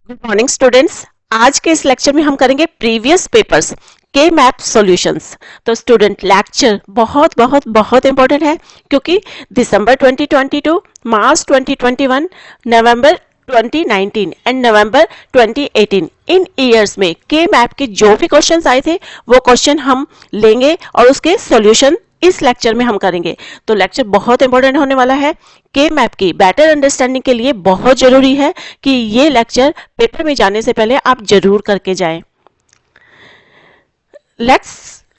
Good morning students. आज के इस लेक्चर में हम करेंगे प्रीवियस पेपर्स के मैप सॉल्यूशंस। तो स्टूडेंट लेक्चर बहुत बहुत बहुत इंपॉर्टेंट है क्योंकि दिसंबर 2022, मार्च 2021, नवंबर 2019 एंड नवंबर 2018 इन ईयर्स में के मैप के जो भी क्वेश्चंस आए थे वो क्वेश्चन हम लेंगे और उसके सॉल्यूशन इस लेक्चर में हम करेंगे। तो लेक्चर बहुत इंपॉर्टेंट होने वाला है। के मैप की बेटर अंडरस्टैंडिंग के लिए बहुत जरूरी है कि ये लेक्चर पेपर में जाने से पहले आप जरूर करके जाएं। Let's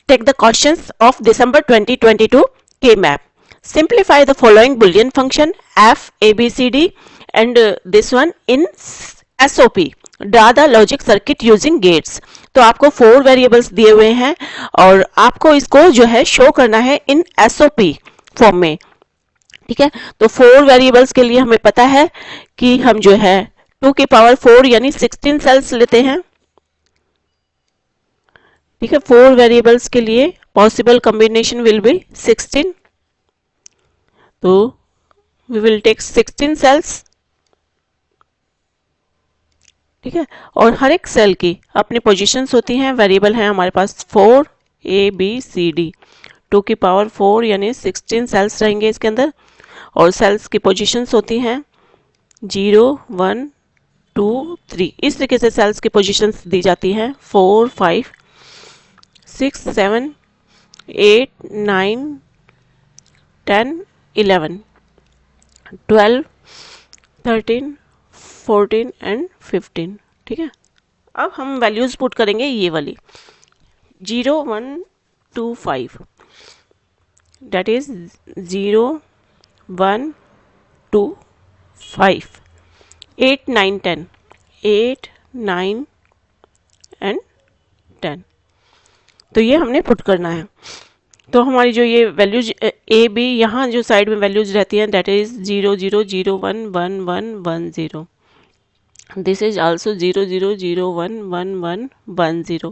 take the questions of December 2022 K map. Simplify the following Boolean function f a b c d and this one in SOP. Draw the logic circuit using gates. तो आपको 4 वेरिएबल्स दिए हुए हैं और आपको इसको जो है शो करना है इन SOP फॉर्म में। ठीक है, तो 4 वेरिएबल्स के लिए हमें पता है कि हम जो है 2 की पावर 4 यानी 16 सेल्स लेते हैं। ठीक है, 4 वेरिएबल्स के लिए पॉसिबल कॉम्बिनेशन विल बी 16। तो वी विल टेक 16 सेल्स। ठीक है, और हर एक सेल की अपनी पोजीशंस होती हैं। वेरिएबल है हमारे पास 4 ए बी सी डी, 2 की पावर 4 यानी 16 सेल्स रहेंगे इसके अंदर और सेल्स की पोजीशंस होती हैं 0 1 2 3। इस तरीके से सेल्स की पोजीशंस दी जाती हैं 4 5 6 7 8 9 10 11 12 13 14 एंड 15। ठीक है, अब हम वैल्यूज पुट करेंगे ये वाली 0 1 2 5, दैट इज 0 1 2 5 8 9 10 8 9 एंड 10। तो ये हमने पुट करना है। तो हमारी जो ये वैल्यूज ए बी यहाँ जो साइड में वैल्यूज रहती हैं that is 0 0 0 1 1 1 1 0। This is also 0 0 0 1 1 1 1 0।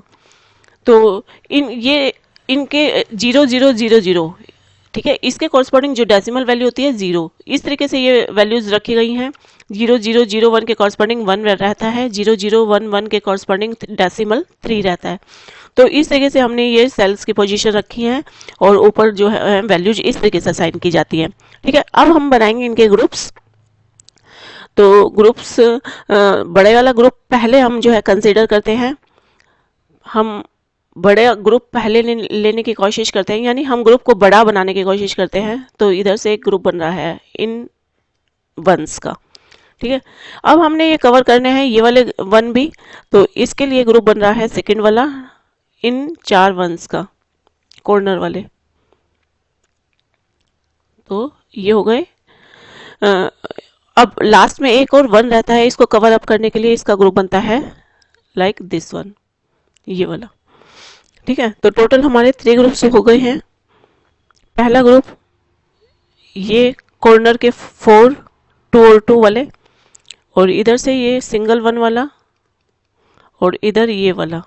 तो इनके 0 0 0 0, ठीक है, इसके कॉरस्पॉन्डिंग जो डेसिमल वैल्यू होती है 0। इस तरीके से ये वैल्यूज रखी गई हैं। 0 0 0 1 के कॉरस्पॉन्डिंग 1 रहता है, 0 0 1 1 के कॉरस्पॉन्डिंग डेसिमल 3 रहता है। तो इस तरीके से हमने ये सेल्स की पोजीशन रखी है और ऊपर जो है वैल्यूज इस तरीके से असाइन की जाती है। ठीक है, अब हम बनाएंगे इनके ग्रुप्स। तो ग्रुप्स बड़े वाला ग्रुप पहले हम जो है कंसीडर करते हैं। हम बड़े ग्रुप पहले लेने की कोशिश करते हैं, यानी हम ग्रुप को बड़ा बनाने की कोशिश करते हैं। तो इधर से एक ग्रुप बन रहा है इन वंस का। ठीक है, अब हमने ये कवर करने हैं ये वाले 1 भी, तो इसके लिए ग्रुप बन रहा है सेकंड वाला इन 4 वंस का, कॉर्नर वाले। तो ये हो गए। अब लास्ट में एक और 1 रहता है, इसको कवर अप करने के लिए इसका ग्रुप बनता है लाइक दिस वन, ये वाला। ठीक है, तो टोटल हमारे 3 ग्रुप्स हो गए हैं। पहला ग्रुप ये कॉर्नर के 4 2 और 2 वाले, और इधर से ये सिंगल 1 वाला, और इधर ये वाला।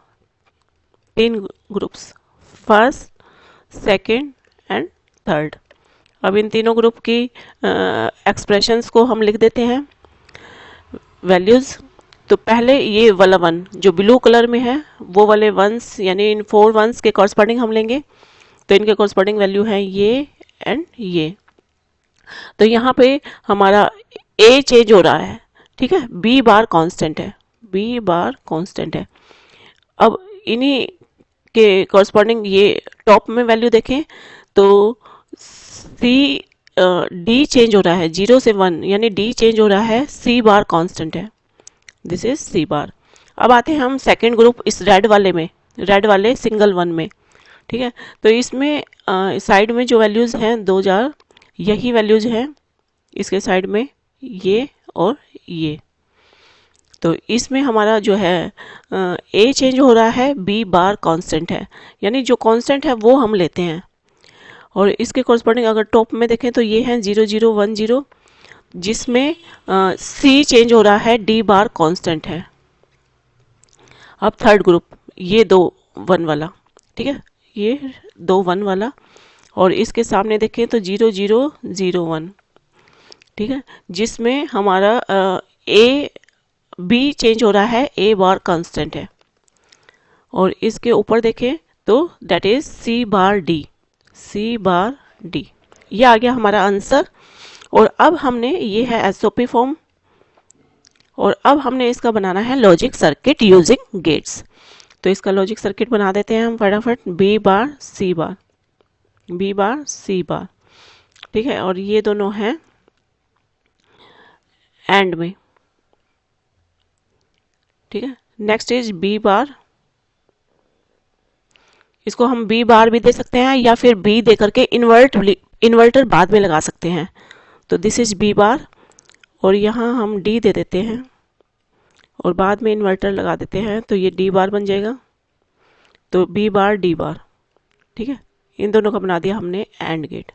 3 groups, first second and third. अब इन तीनों ग्रुप की एक्सप्रेशंस को हम लिख देते हैं वैल्यूज। तो पहले ये वाला 1 जो ब्लू कलर में है वो वाले वंस, यानी इन 4 वंस के कॉरस्पॉन्डिंग हम लेंगे। तो इनके कॉरस्पॉन्डिंग वैल्यू है ये एंड ये। तो यहाँ पे हमारा ए चेंज हो रहा है। ठीक है, बी बार कांस्टेंट है, बी बार कांस्टेंट है। अब इन्हीं के कॉरस्पॉन्डिंग ये टॉप में वैल्यू देखें तो सी डी चेंज हो रहा है 0 से 1, यानी डी चेंज हो रहा है, सी बार कांस्टेंट है, दिस इज सी बार। अब आते हैं हम सेकंड ग्रुप इस रेड वाले में, रेड वाले सिंगल 1 में। ठीक है, तो इसमें साइड में जो वैल्यूज हैं 2000, यही वैल्यूज हैं इसके साइड में, ये और ये। तो इसमें हमारा जो है ए चेंज हो रहा है, बी बार कांस्टेंट है, यानी जो कांस्टेंट है वो हम लेते हैं। और इसके कॉरस्पॉन्डिंग अगर टॉप में देखें तो ये हैं 0 0 1 0, जिसमें सी चेंज हो रहा है, डी बार कांस्टेंट है। अब थर्ड ग्रुप ये 2 1 वाला, ठीक है, ये 2 1 वाला, और इसके सामने देखें तो 0 0 0 1, ठीक है, जिसमें हमारा ए बी चेंज हो रहा है, ए बार कांस्टेंट है। और इसके ऊपर देखें तो that is C bar D, C bar D. ये आ गया हमारा आंसर। और अब हमने, ये है एसओपी फॉर्म, और अब हमने इसका बनाना है लॉजिक सर्किट यूजिंग गेट्स। तो इसका लॉजिक सर्किट बना देते हैं हम फटाफट। बी बार सी बार, बी बार सी बार, ठीक है। और ये दोनों हैं एंड में, ठीक है। नेक्स्ट इज बी बार, इसको हम बी बार भी दे सकते हैं या फिर बी दे करके इन्वर्टर बाद में लगा सकते हैं। तो दिस इज बी बार, और यहाँ हम डी दे देते हैं और बाद में इन्वर्टर लगा देते हैं, तो ये डी बार बन जाएगा। तो बी बार डी बार, ठीक है। इन दोनों का बना दिया हमने एंड गेट,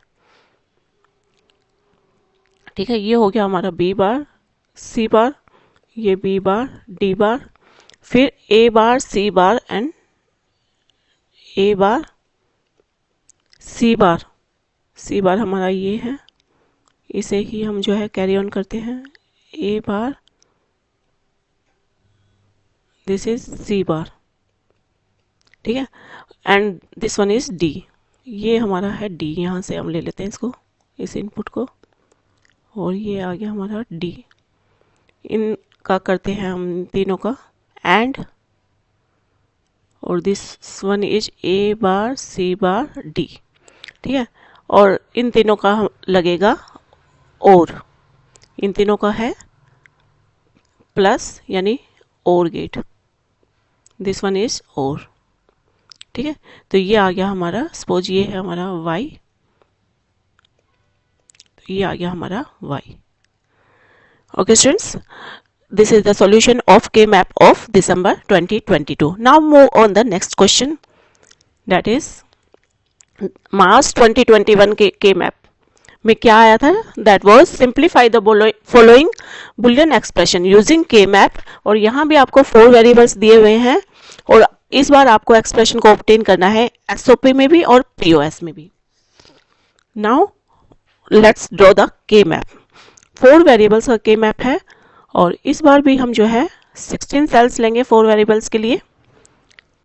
ठीक है। ये हो गया हमारा बी बार सी बार, ये बी बार डी बार, फिर ए bar C bar and A bar C bar. C बार हमारा ये है, इसे ही हम जो है कैरी ऑन करते हैं। ए बार, दिस इज सी बार, ठीक है। And this one is D, ये हमारा है डी। यहाँ से हम ले लेते हैं इसको, इस इनपुट को, और ये आ गया हमारा डी। इनका करते हैं हम तीनों का एंड, और this one is A bar C bar D, ठीक है। और इन तीनों का लगेगा और, इन तीनों का है प्लस यानी और गेट, दिस वन इज और, ठीक है। तो ये आ गया हमारा, सपोज ये है हमारा y, तो ये आ गया हमारा y। Okay students, this is the solution of K-map of December 2022. Now move on the next question, that is March 2021 के K-map में क्या आया था? That was simplify the following Boolean expression using K-map। और यहाँ भी आपको 4 वेरिएबल्स दिए हुए हैं, और इस बार आपको एक्सप्रेशन को ऑब्टेन करना है SOP में भी और POS में भी। Now let's draw the K-map। 4 variables का K-map है, और इस बार भी हम जो है 16 सेल्स लेंगे 4 वेरिएबल्स के लिए।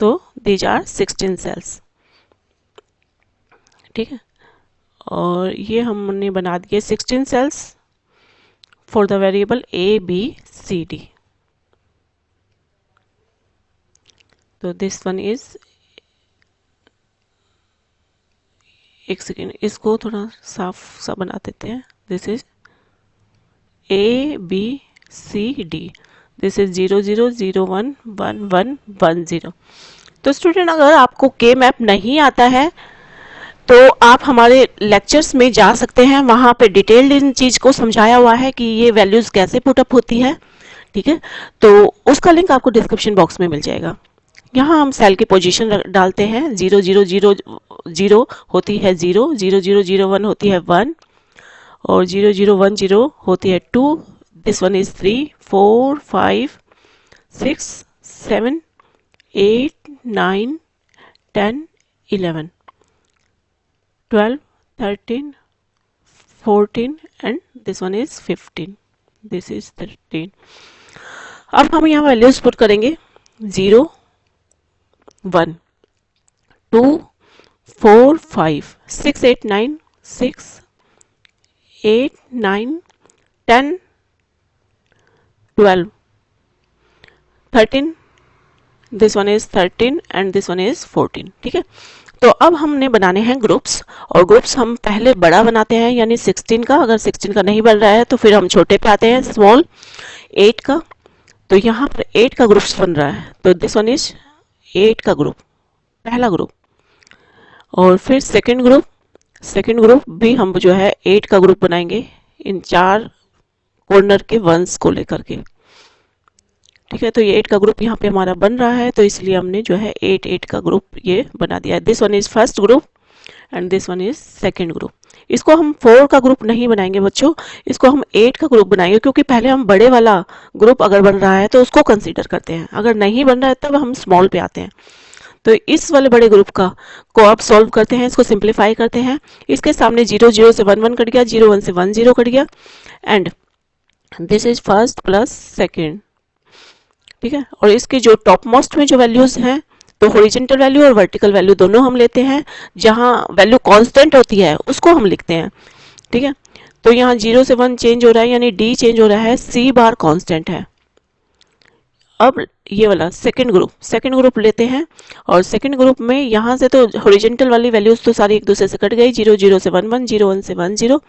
तो दीज आर 16 सेल्स, ठीक है। और ये हमने बना दिए 16 cells for the variable A B C D. तो दिस वन इज, एक सेकेंड, इसको थोड़ा साफ सा बना देते हैं। This is A B C D, this is 0 0 0 1 1 1 1 0। तो स्टूडेंट, अगर आपको के मैप नहीं आता है तो आप हमारे लेक्चर्स में जा सकते हैं, वहाँ पे डिटेल्ड इन चीज़ को समझाया हुआ है कि ये वैल्यूज़ कैसे पुटअप होती है, ठीक है। तो उसका लिंक आपको डिस्क्रिप्शन बॉक्स में मिल जाएगा। यहाँ हम सेल की पोजीशन डालते हैं। 0 0 0 0 होती है 0, 0 0 0 1 होती है 1, और 0 0 1 0 होती है 2। This one is 3 4 5 6 7 8 9 10 11 12 13 14 and this one is 15, this is 13। अब हम यहाँ वैल्यूज पुट करेंगे 0 1 2 4 5 6 8 9 6 8 9 10 12 13, this one is 13 and this one is 14, ठीक है। तो अब हमने बनाने हैं ग्रुप्स, और ग्रुप्स हम पहले बड़ा बनाते हैं यानी 16 का। अगर 16 का नहीं बन रहा है तो फिर हम छोटे पे आते हैं, स्मॉल 8 का। तो यहाँ पर 8 का ग्रुप्स बन रहा है, तो दिस वन इज 8 का ग्रुप, पहला ग्रुप। और फिर सेकंड ग्रुप भी हम जो है 8 का ग्रुप बनाएंगे, इन 4 कॉर्नर के वंस को लेकर के, ठीक है। तो ये 8 का ग्रुप यहाँ पे हमारा बन रहा है, तो इसलिए हमने जो है 8 8 का ग्रुप ये बना दिया है। This one is first group and this one is second group. इसको हम 4 का ग्रुप नहीं बनाएंगे बच्चों, इसको हम 8 का ग्रुप बनाएंगे, क्योंकि पहले हम बड़े वाला ग्रुप अगर बन रहा है तो उसको कंसीडर करते हैं, अगर नहीं बन रहा है तब हम स्मॉल पे आते हैं। तो इस वाले बड़े ग्रुप को आप सॉल्व करते हैं, इसको सिंप्लीफाई करते हैं। इसके सामने 0 0 से 1 1 कट गया, 0 1 से 1 0 कट गया, and this is first plus second, ठीक है। और इसके जो टॉप मोस्ट में जो वैल्यूज हैं, तो हॉरिजॉन्टल वैल्यू और वर्टिकल वैल्यू दोनों हम लेते हैं, जहां वैल्यू कांस्टेंट होती है उसको हम लिखते हैं। ठीक है। तो यहाँ 0 से 1 चेंज हो रहा है, यानी डी चेंज हो रहा है, सी बार कांस्टेंट है। अब ये वाला सेकंड ग्रुप लेते हैं, और सेकंड ग्रुप में यहाँ से तो हॉरिजॉन्टल वाली वैल्यूज तो सारी एक दूसरे से कट गई, 0 0 से 1 1, 0 1 से 1 0।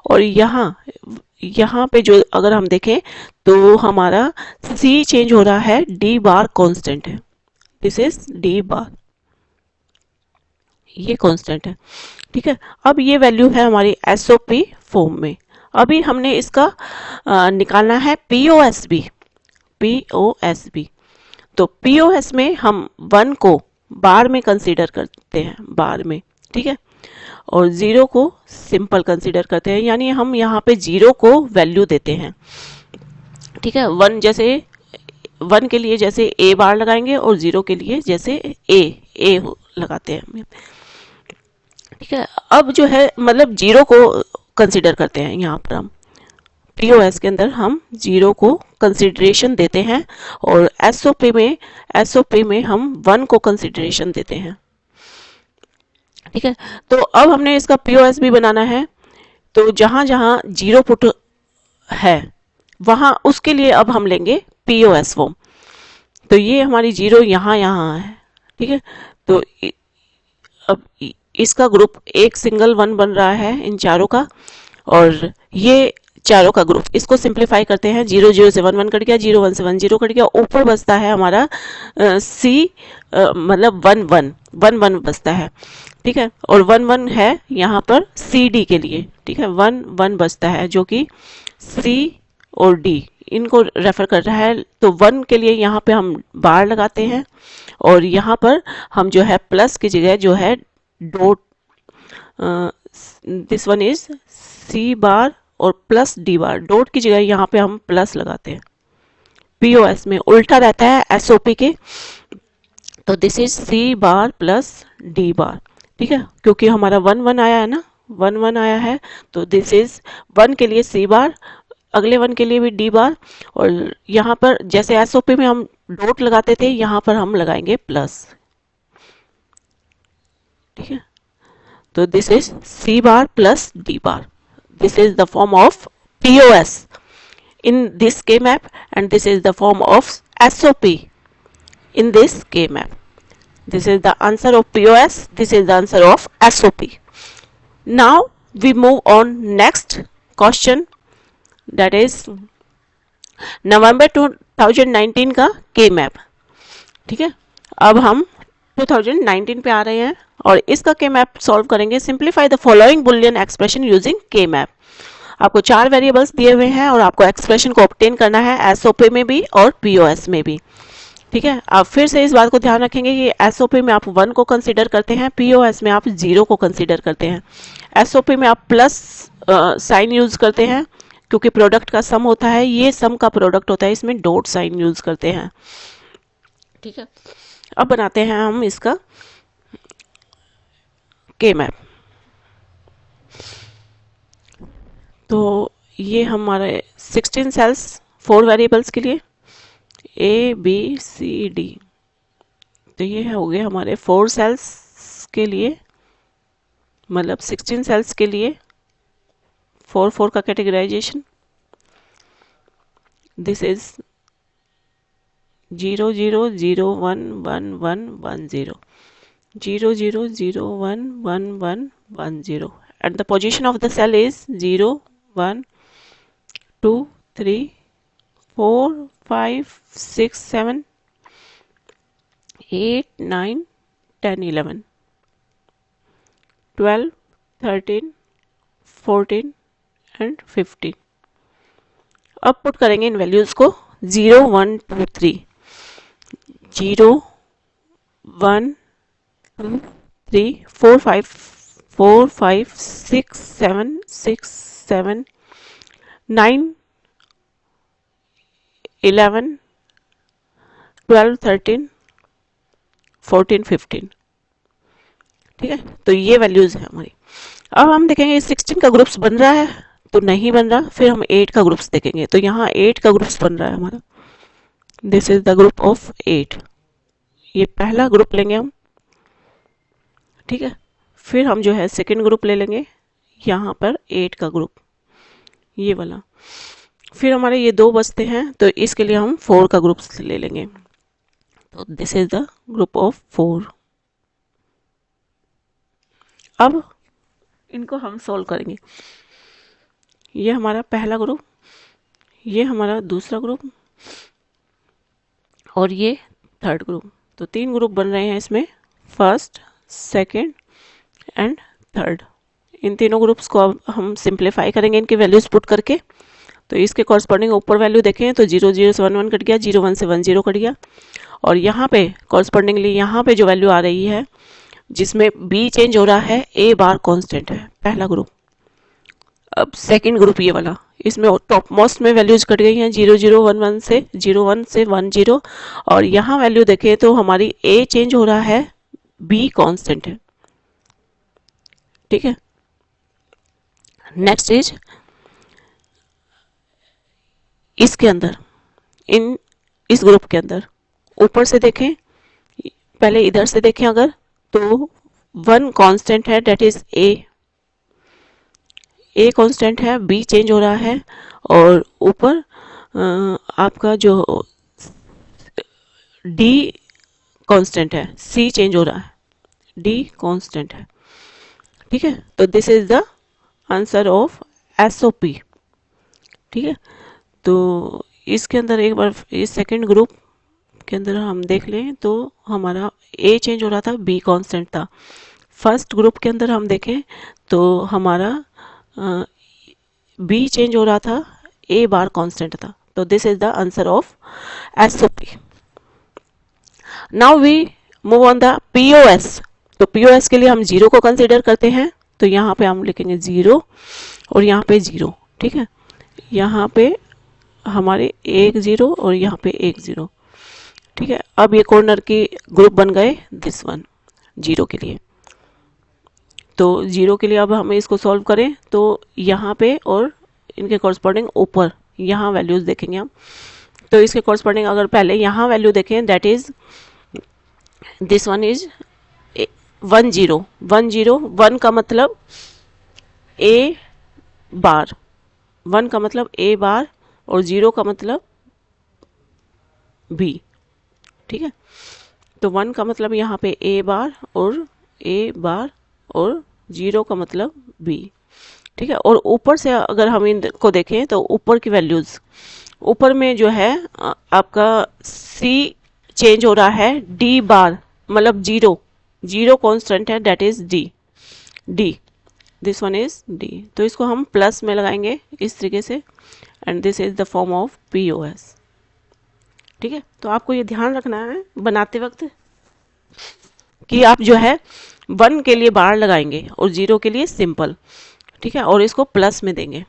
और यहाँ पे जो अगर हम देखें तो हमारा सी चेंज हो रहा है, डी बार कांस्टेंट है, दिस इज डी बार, ये कांस्टेंट है। ठीक है। अब ये वैल्यू है हमारी एसओपी फॉर्म में। अभी हमने इसका निकालना है पीओएसबी। तो पीओएस में हम 1 को बार में कंसीडर करते हैं, बार में। ठीक है। और 0 को सिंपल कंसीडर करते हैं, यानी हम यहाँ पे 0 को वैल्यू देते हैं। ठीक है। 1 के लिए जैसे ए बार लगाएंगे, और 0 के लिए जैसे ए लगाते हैं। ठीक है। अब जो है मतलब 0 को कंसीडर करते हैं, यहाँ पर हम पीओएस के अंदर हम 0 को कंसीडरेशन देते हैं, और एसओपी में हम 1 को कंसीडरेशन देते हैं। ठीक है। तो अब हमने इसका पीओएस भी बनाना है, तो जहां जहां 0 पुट है वहां उसके लिए अब हम लेंगे पीओएस फॉर्म। तो ये हमारी 0 यहाँ है। ठीक है। तो अब इसका ग्रुप एक सिंगल 1 बन रहा है इन चारों का, और ये चारों का ग्रुप, इसको सिंप्लीफाई करते हैं, 0 0 से 1 1 कट गया, 0 1 से 1 0 कट गया, ऊपर बचता है हमारा सी मतलब 1 1 1 1 बचता है। ठीक है। और 1 1 है यहाँ पर सी डी के लिए। ठीक है। 1 1 बचता है जो कि सी और डी इनको रेफर कर रहा है। तो 1 के लिए यहाँ पे हम बार लगाते हैं, और यहाँ पर हम जो है प्लस की जगह जो है dot, this one is C bar और प्लस डी बार, डॉट की जगह यहाँ पे हम प्लस लगाते हैं। पीओएस में उल्टा रहता है एसओपी के, तो this is C bar plus D bar. ठीक है। क्योंकि हमारा 1 1 आया है ना, 1 1 आया है, तो दिस इज 1 के लिए सी बार, अगले 1 के लिए भी डी बार, और यहाँ पर जैसे एसओपी में हम डॉट लगाते थे, यहाँ पर हम लगाएंगे प्लस। ठीक है। तो this is C bar plus D bar, this is the form of POS in this K-map, and this is the form of SOP in this K-map. This is the answer of POS, this is the answer of SOP. Now we move on next question, that is November 2019 का K-map. ठीक है। अब हम 2019 पे आ रहे हैं, और इसका के मैप सॉल्व करेंगे। Simplify the following Boolean expression using के मैप। आपको 4 वेरिएबल्स दिए हुए हैं, और आपको एक्सप्रेशन को ऑब्टेन करना है एसओपी में भी और पीओएस में भी। ठीक है। आप फिर से इस बात को ध्यान रखेंगे कि एसओपी में आप 1 को कंसीडर करते हैं, पीओएस में आप 0 को कंसीडर करते हैं। एसओपी में आप प्लस साइन यूज करते हैं, क्योंकि प्रोडक्ट का सम होता है, ये सम का प्रोडक्ट होता है, इसमें डॉट साइन यूज करते हैं। ठीक है। अब बनाते हैं हम इसका के मैप। तो ये हमारे 16 सेल्स 4 वेरिएबल्स के लिए ए बी सी डी, तो ये हो गए हमारे 4 सेल्स के लिए, मतलब 16 सेल्स के लिए 4 4 का categorisation. This is 0 0 0 1 1 1 1 0, 0 0 0 1 1 1 1 0, and the position of the cell is 0 1 2 3 4 5 6 7 8 9 10 11 12 13 14 and 15। अब पुट करेंगे इन वैल्यूज को 0 1 2 3, 0 1 2 3 4 5 4 5 6 7 6 7 9 11 12 13 14 15। ठीक है। तो ये वैल्यूज है हमारी। अब हम देखेंगे 16 का ग्रुप्स बन रहा है तो नहीं बन रहा, फिर हम 8 का ग्रुप्स देखेंगे। तो यहाँ 8 का ग्रुप्स बन रहा है हमारा, this is the group of 8। ये पहला ग्रुप लेंगे हम, ठीक है। फिर हम जो है सेकेंड ग्रुप ले लेंगे, यहाँ पर 8 का ग्रुप, ये वाला। फिर हमारे ये 2 बचते हैं, तो इसके लिए हम 4 का ग्रुप ले लेंगे। तो this is the group of 4। अब इनको हम सॉल्व करेंगे। ये हमारा पहला ग्रुप, ये हमारा दूसरा ग्रुप और ये थर्ड ग्रुप। तो 3 ग्रुप बन रहे हैं इसमें, फर्स्ट, सेकंड एंड थर्ड। इन तीनों ग्रुप्स को अब हम सिंप्लीफाई करेंगे इनकी वैल्यूज पुट करके। तो इसके कॉरस्पॉन्डिंग ऊपर वैल्यू देखें तो 0 0 से 1 1 कट गया, 0 1 से 1 0 कट गया। और यहाँ पे कॉरस्पॉन्डिंगली यहाँ पे जो वैल्यू आ रही है जिसमें बी चेंज हो रहा है, ए बार कांस्टेंट है, पहला ग्रुप। अब सेकंड ग्रुप ये वाला, इसमें टॉप मोस्ट में वैल्यूज कट गई हैं 0 0 1 1 से 0 1 से 1 0। और यहाँ वैल्यू देखें तो हमारी ए चेंज हो रहा है, बी कांस्टेंट है, ठीक है। नेक्स्ट इज इसके अंदर, इस ग्रुप के अंदर ऊपर से देखें, पहले इधर से देखें अगर, तो 1 कांस्टेंट है, डेट इज ए कांस्टेंट है, बी चेंज हो रहा है। और ऊपर आपका जो डी कांस्टेंट है, सी चेंज हो रहा है, डी कांस्टेंट है, ठीक है। तो this is the answer of SOP, ठीक है। तो इसके अंदर एक बार इस सेकंड ग्रुप के अंदर हम देख लें तो हमारा ए चेंज हो रहा था, बी कांस्टेंट था। फर्स्ट ग्रुप के अंदर हम देखें तो हमारा बी चेंज हो रहा था, ए बार कांस्टेंट था। तो this is the answer of SOP. Now we move on the POS. तो पीओएस के लिए हम 0 को कंसीडर करते हैं, तो यहाँ पे हम लिखेंगे 0 और यहाँ पे 0, ठीक है। यहाँ पे हमारे 1 0 और यहाँ पे 1 0, ठीक है। अब ये कॉर्नर की ग्रुप बन गए दिस वन 0 के लिए। तो 0 के लिए अब हमें इसको सॉल्व करें तो यहाँ पे और इनके कॉरस्पॉन्डिंग ऊपर यहाँ वैल्यूज देखेंगे हम। तो इसके कॉरस्पॉन्डिंग अगर पहले यहाँ वैल्यू देखें, that is this one is 1 0 1 0। 1 का मतलब ए बार, 1 का मतलब ए बार और 0 का मतलब बी, ठीक है। तो 1 का मतलब यहाँ पे ए बार और 0 का मतलब बी, ठीक है। और ऊपर से अगर हम इनको देखें तो ऊपर की वैल्यूज, ऊपर में जो है आपका सी चेंज हो रहा है, डी बार मतलब 0 कांस्टेंट है, that is D, this one is D. तो इसको हम प्लस में लगाएंगे इस तरीके से, and this is the form of POS, ठीक है। तो आपको ये ध्यान रखना है बनाते वक्त कि आप जो है 1 के लिए बार लगाएंगे और 0 के लिए सिंपल, ठीक है, और इसको प्लस में देंगे।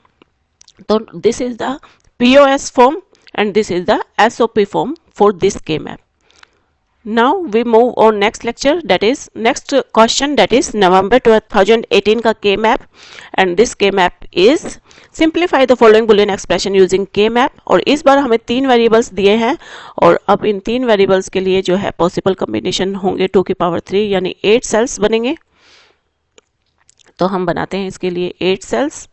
तो this is the POS form and this is the SOP form for this के map. Now we move on next lecture, that is next question, that is November 2018 का K map, and this K map is simplify the following boolean expression using K map। और इस बार हमें 3 variables दिए हैं और अब इन 3 variables के लिए जो है पॉसिबल कम्बिनेशन होंगे 2 की पावर 3 यानी 8 सेल्स बनेंगे। तो हम बनाते हैं इसके लिए 8 cells.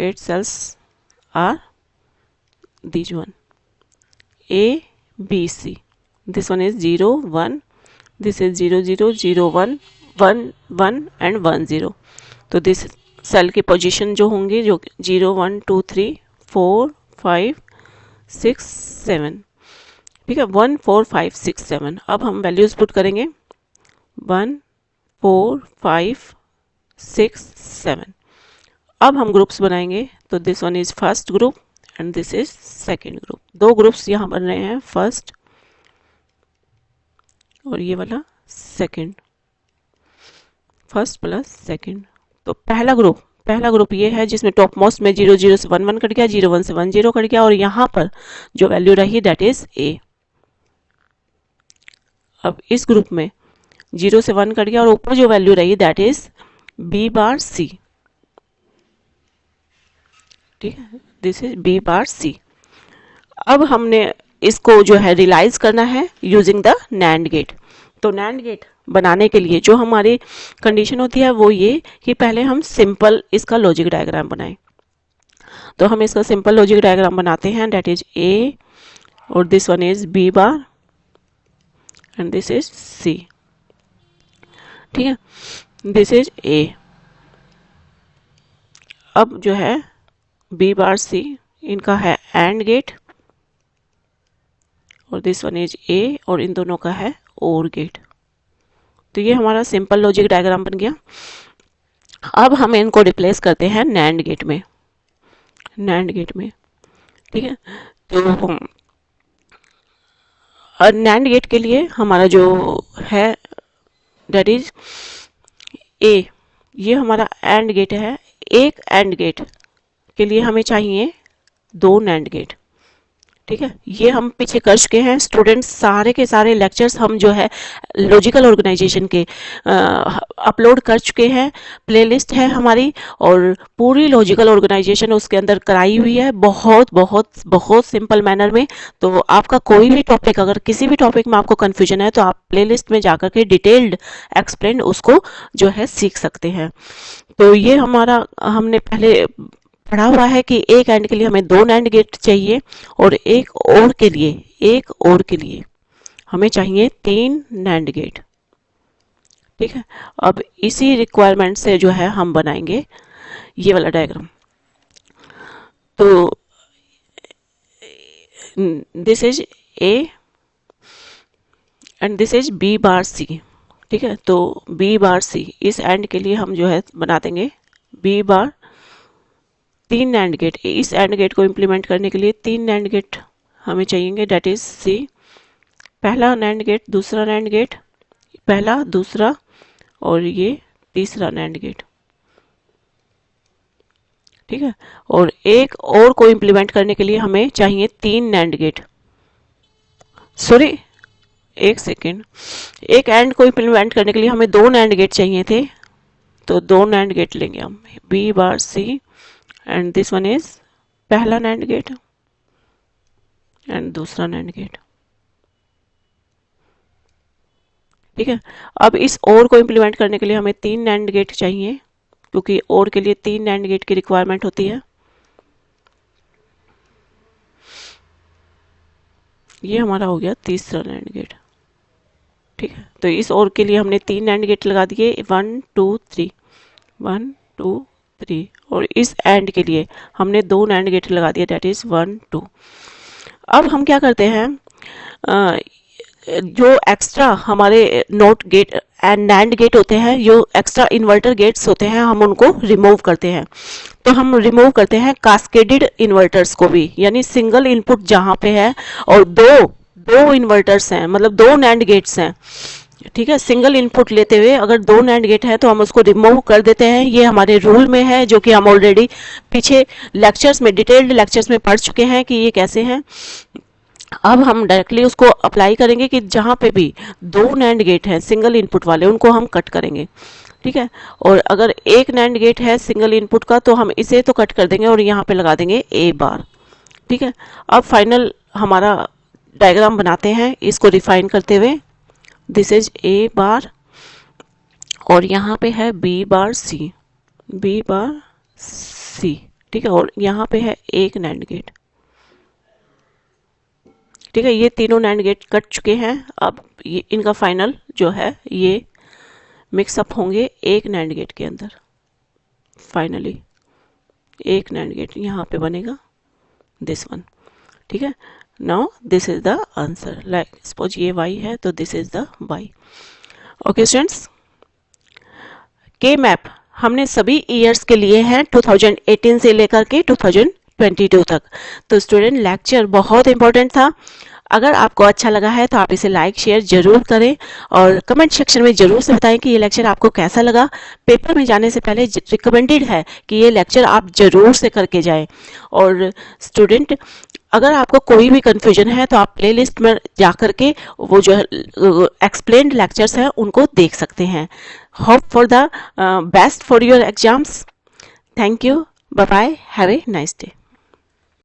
8 cells are these one, A B C, this one is 0 1, this is 0 0 0 1 1 1 and 1 0। तो दिस सेल की पोजीशन जो होंगी जो 0 1 2 3 4 5 6 7, ठीक है, 1 4 5 6 7। अब हम वैल्यूज पुट करेंगे 1 4 5 6 7। अब हम ग्रुप्स बनाएंगे, तो this one is first group and this is second group. 2 groups यहाँ बन रहे हैं, फर्स्ट और ये वाला सेकेंड, फर्स्ट प्लस सेकेंड। तो पहला ग्रुप ये है जिसमें टॉप मोस्ट में 0 0 से 1 1 कट गया, 0 1 से 1 0 कट गया और यहाँ पर जो वैल्यू रही दैट इज ए। अब इस ग्रुप में 0 से 1 कट गया और ऊपर जो वैल्यू रही that is B bar C, ठीक है, दिस इज बी बार सी। अब हमने इसको जो है रियलाइज करना है यूजिंग द नैंड गेट। तो नैंड गेट बनाने के लिए जो हमारी कंडीशन होती है वो ये कि पहले हम सिंपल इसका लॉजिक डायग्राम बनाएं। तो हम इसका सिंपल लॉजिक डायग्राम बनाते हैं, दैट इज ए और this one is B bar and this is C. ठीक है, दिस इज ए। अब जो है बी बार सी इनका है एंड गेट और दिस वन इज ए और इन दोनों का है और गेट। तो ये हमारा सिंपल लॉजिक डायग्राम बन गया। अब हम इनको रिप्लेस करते हैं नैंड गेट में, नैंड गेट में। ठीक है, तो नैंड गेट के लिए हमारा जो है दैट इज ए, ये हमारा एंड गेट है। एक एंड गेट के लिए हमें चाहिए 2 नैंड गेट। ठीक है, ये हम पीछे कर चुके हैं स्टूडेंट्स, सारे के सारे लेक्चर्स हम जो है लॉजिकल ऑर्गेनाइजेशन के अपलोड कर चुके हैं। प्लेलिस्ट है हमारी और पूरी लॉजिकल ऑर्गेनाइजेशन उसके अंदर कराई हुई है, बहुत बहुत बहुत सिंपल मैनर में। तो आपका कोई भी टॉपिक, अगर किसी भी टॉपिक में आपको कन्फ्यूजन है तो आप प्लेलिस्ट में जाकर के डिटेल्ड एक्सप्लेन उसको जो है सीख सकते हैं। तो ये हमारा हमने पहले पढ़ा हुआ है कि एक एंड के लिए हमें 2 नैंड गेट चाहिए और एक और के लिए हमें चाहिए 3 नैंड गेट। ठीक है, अब इसी रिक्वायरमेंट से जो है हम बनाएंगे ये वाला डायग्राम। तो this is A and this is B bar C. ठीक है, तो बी बार सी इस एंड के लिए हम जो है बना देंगे बी बार 3 नैंड गेट। इस एंड गेट को इम्प्लीमेंट करने के लिए 3 नैंड गेट हमें चाहिए, डेट इज सी। पहला नैंड गेट, दूसरा नैंड गेट, पहला दूसरा और ये तीसरा नैंड गेट। ठीक है, और एक और को इम्प्लीमेंट करने के लिए हमें चाहिए 3 नैंड गेट। सॉरी, एक सेकेंड, एक एंड को इम्प्लीमेंट करने के लिए हमें 2 नैंड गेट चाहिए थे, तो 2 नैंड गेट लेंगे हम, B bar C and this one is पहला नैंड गेट एंड दूसरा नैंड गेट। ठीक है, अब इस और को इम्प्लीमेंट करने के लिए हमें 3 नैंड गेट चाहिए, क्योंकि और के लिए 3 नैंड गेट की रिक्वायरमेंट होती है। ये हमारा हो गया तीसरा नैंड गेट। ठीक है, तो इस और के लिए हमने 3 नैंड गेट लगा दिए, 1 2 3, 1 2 3, और इस एंड के लिए हमने 2 नैंड गेट लगा दिए, दैट इज 1 2। अब हम क्या करते हैं, जो एक्स्ट्रा हमारे NOT gate and NAND gate होते हैं, जो एक्स्ट्रा इन्वर्टर गेट्स होते हैं, हम उनको रिमूव करते हैं। तो हम रिमूव करते हैं कास्केडेड इन्वर्टर्स को भी, यानी सिंगल इनपुट जहाँ पे है और दो इन्वर्टर्स हैं, मतलब 2 नैंड गेट्स हैं। ठीक है, सिंगल इनपुट लेते हुए अगर 2 नैंड गेट है तो हम उसको रिमूव कर देते हैं। ये हमारे रूल में है, जो कि हम ऑलरेडी पीछे लेक्चर्स में, डिटेल्ड लेक्चर्स में पढ़ चुके हैं कि ये कैसे हैं। अब हम डायरेक्टली उसको अप्लाई करेंगे कि जहाँ पे भी 2 नैंड गेट हैं सिंगल इनपुट वाले, उनको हम कट करेंगे। ठीक है, और अगर एक नैंड गेट है सिंगल इनपुट का तो हम इसे तो कट कर देंगे और यहाँ पे लगा देंगे ए बार। ठीक है, अब फाइनल हमारा डायग्राम बनाते हैं इसको रिफाइन करते हुए। दिस इज ए बार और यहाँ पे है बी बार सी, बी बार सी। ठीक है, और यहाँ पे है एक नैंड गेट। ठीक है, ये तीनों नैंड गेट कट चुके हैं। अब ये इनका फाइनल जो है ये मिक्सअप होंगे एक नैंड गेट के अंदर। फाइनली एक नैंड गेट यहाँ पे बनेगा, दिस वन। ठीक है, now this is the answer, like suppose ये y है तो this is the y। Okay students, के मैप हमने सभी ईयर्स के लिए हैं 2018 से लेकर के 2022 तक। तो स्टूडेंट लेक्चर बहुत इंपॉर्टेंट था। अगर आपको अच्छा लगा है तो आप इसे लाइक शेयर जरूर करें और कमेंट सेक्शन में जरूर से बताएं कि ये लेक्चर आपको कैसा लगा। पेपर में जाने से पहले रिकमेंडेड है कि ये लेक्चर आप जरूर से करके जाएं। और स्टूडेंट, अगर आपको कोई भी कन्फ्यूजन है तो आप प्लेलिस्ट में जाकर के वो जो एक्सप्लेन्ड लेक्चर्स हैं उनको देख सकते हैं। Hope for the best for your exams. Thank you, bye bye, have a nice day.